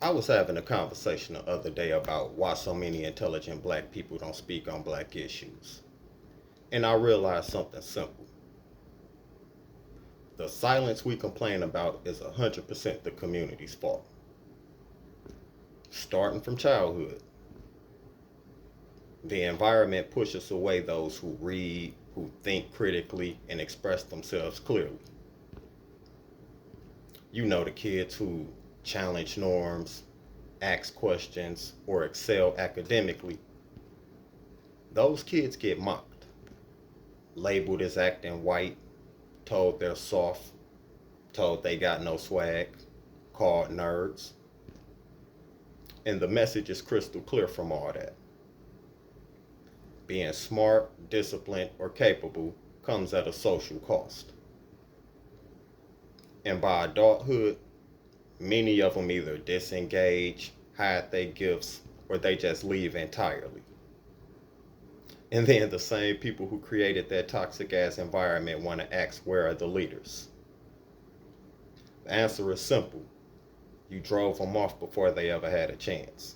I was having a conversation the other day about why so many intelligent black people don't speak on black issues. And I realized something simple. The silence we complain about is 100% the community's fault. Starting from childhood, the environment pushes away those who read, who think critically, and express themselves clearly. You know, the kids who challenge norms, ask questions, or excel academically, those kids get mocked, labeled as acting white, told they're soft, told they got no swag, called nerds. And the message is crystal clear from all that. Being smart, disciplined, or capable comes at a social cost. And by adulthood, many of them either disengage, hide their gifts, or they just leave entirely. And then the same people who created that toxic ass environment want to ask, where are the leaders? The answer is simple. You drove them off before they ever had a chance.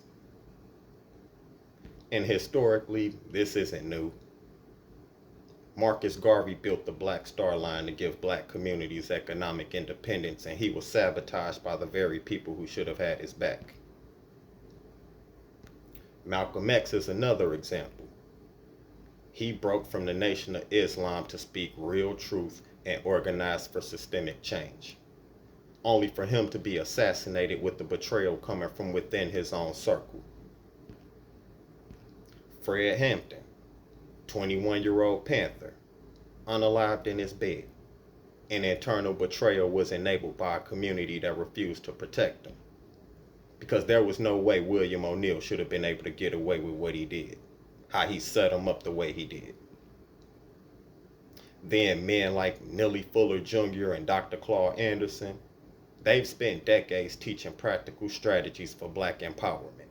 And historically, this isn't new. Marcus Garvey built the Black Star Line to give black communities economic independence, and he was sabotaged by the very people who should have had his back. Malcolm X is another example. He broke from the Nation of Islam to speak real truth and organize for systemic change, only for him to be assassinated with the betrayal coming from within his own circle. Fred Hampton, 21-year-old Panther, unalived in his bed. An internal betrayal was enabled by a community that refused to protect him, because there was no way William O'Neill should have been able to get away with what he did, how he set him up the way he did. Then men like Neely Fuller Jr. and Dr. Claude Anderson, they've spent decades teaching practical strategies for black empowerment.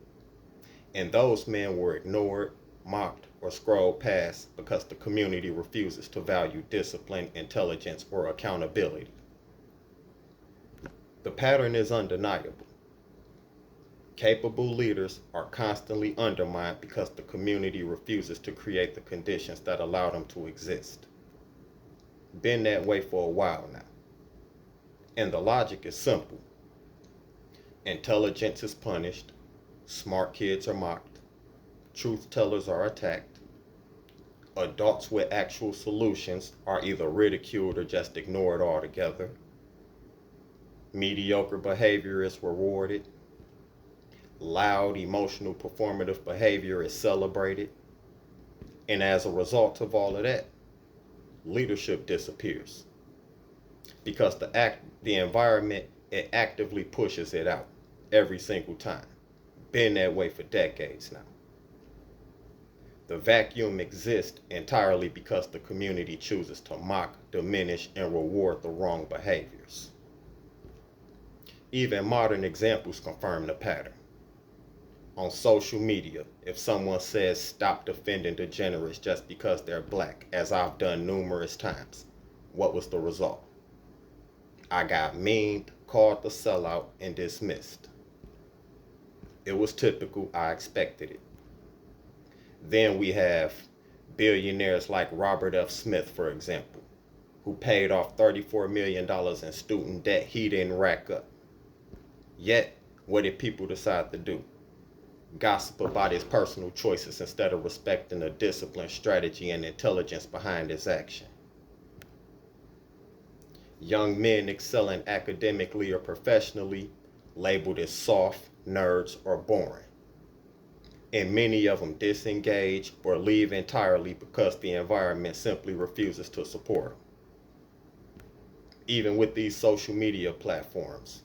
And those men were ignored, mocked, or scrolled past because the community refuses to value discipline, intelligence, or accountability. The pattern is undeniable. Capable leaders are constantly undermined because the community refuses to create the conditions that allow them to exist. Been that way for a while now. And the logic is simple. Intelligence is punished, smart kids are mocked, truth tellers are attacked, adults with actual solutions are either ridiculed or just ignored altogether, mediocre behavior is rewarded, loud, emotional, performative behavior is celebrated, and as a result of all of that, leadership disappears. Because the environment, it actively pushes it out every single time. Been that way for decades now. The vacuum exists entirely because the community chooses to mock, diminish, and reward the wrong behaviors. Even modern examples confirm the pattern. On social media, if someone says stop defending degenerates just because they're black, as I've done numerous times, what was the result? I got memed, called the sellout, and dismissed. It was typical, I expected it. Then we have billionaires like Robert F. Smith, for example, who paid off $34 million in student debt he didn't rack up. Yet, what did people decide to do? Gossip about his personal choices instead of respecting the discipline, strategy, and intelligence behind his action. Young men excelling academically or professionally, labeled as soft, nerds, or boring. And many of them disengage or leave entirely because the environment simply refuses to support them. Even with these social media platforms,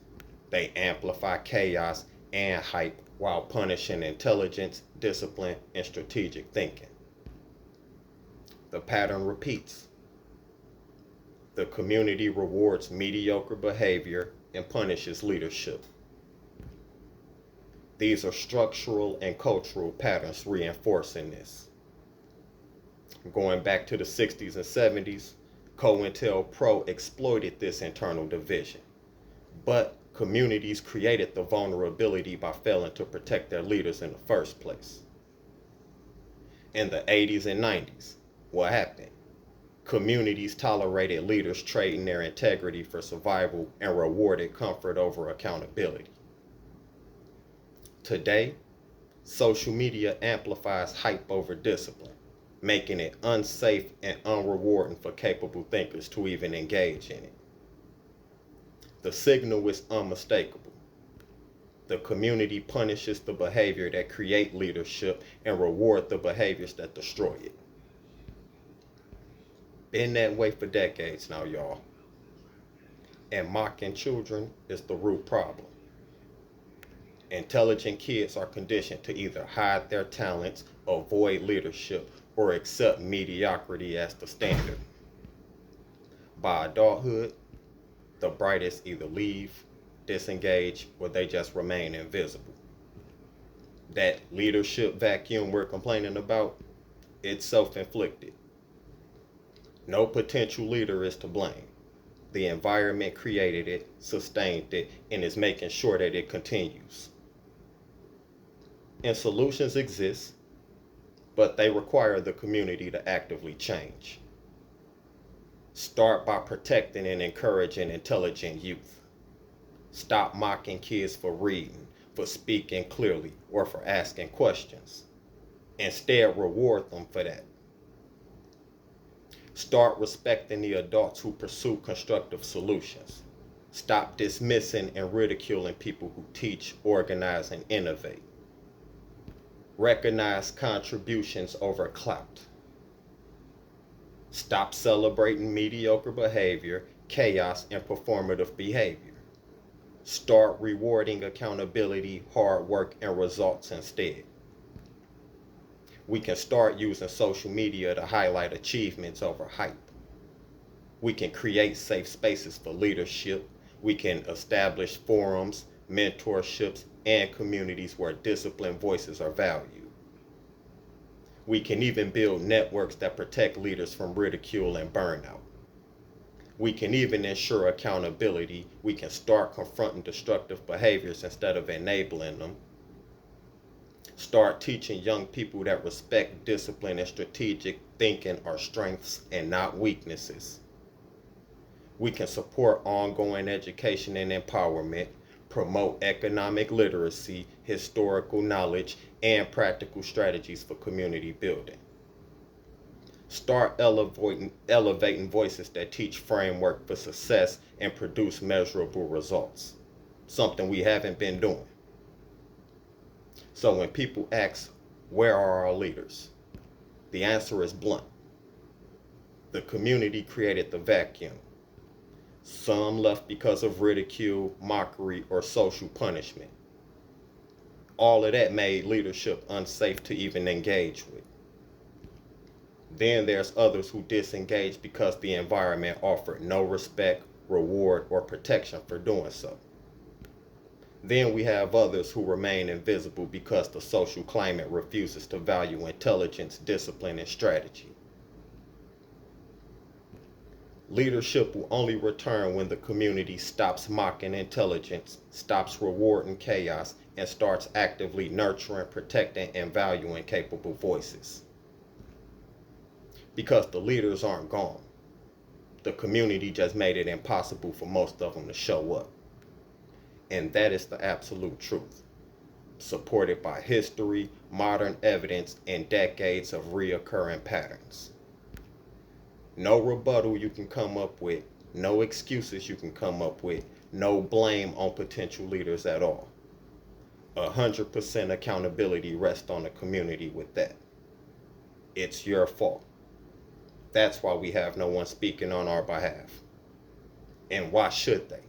they amplify chaos and hype while punishing intelligence, discipline, and strategic thinking. The pattern repeats. The community rewards mediocre behavior and punishes leadership. These are structural and cultural patterns reinforcing this. Going back to the 60s and 70s, COINTELPRO exploited this internal division. But Communities created the vulnerability by failing to protect their leaders in the first place. In the 80s and 90s, what happened? Communities tolerated leaders trading their integrity for survival and rewarded comfort over accountability. Today, social media amplifies hype over discipline, making it unsafe and unrewarding for capable thinkers to even engage in it. The signal is unmistakable. The community punishes the behavior that create leadership and reward the behaviors that destroy it. Been that way for decades now, y'all. And mocking children is the root problem. Intelligent kids are conditioned to either hide their talents, avoid leadership, or accept mediocrity as the standard. By adulthood, the brightest either leave, disengage, or they just remain invisible. That leadership vacuum we're complaining about, it's self-inflicted. No potential leader is to blame. The environment created it, sustained it, and is making sure that it continues. And solutions exist, but they require the community to actively change. Start by protecting and encouraging intelligent youth. Stop mocking kids for reading, for speaking clearly, or for asking questions. Instead, reward them for that. Start respecting the adults who pursue constructive solutions. Stop dismissing and ridiculing people who teach, organize, and innovate. Recognize contributions over clout. Stop celebrating mediocre behavior, chaos, and performative behavior. Start rewarding accountability, hard work, and results instead. We can start using social media to highlight achievements over hype. We can create safe spaces for leadership. We can establish forums, mentorships, and communities where disciplined voices are valued. We can even build networks that protect leaders from ridicule and burnout. We can even ensure accountability. We can start confronting destructive behaviors instead of enabling them. Start teaching young people that respect, discipline, and strategic thinking are strengths and not weaknesses. We can support ongoing education and empowerment, promote economic literacy, historical knowledge, and practical strategies for community building. Start elevating voices that teach framework for success and produce measurable results, something we haven't been doing. So when people ask, where are our leaders? The answer is blunt. The community created the vacuum. Some left because of ridicule, mockery, or social punishment. All of that made leadership unsafe to even engage with. Then there's others who disengaged because the environment offered no respect, reward, or protection for doing so. Then we have others who remain invisible because the social climate refuses to value intelligence, discipline, and strategy. Leadership will only return when the community stops mocking intelligence, stops rewarding chaos, and starts actively nurturing, protecting, and valuing capable voices. Because the leaders aren't gone. The community just made it impossible for most of them to show up. And that is the absolute truth, supported by history, modern evidence, and decades of reoccurring patterns. No rebuttal you can come up with, no excuses you can come up with, no blame on potential leaders at all. 100% accountability rests on the community with that. It's your fault. That's why we have no one speaking on our behalf. And why should they?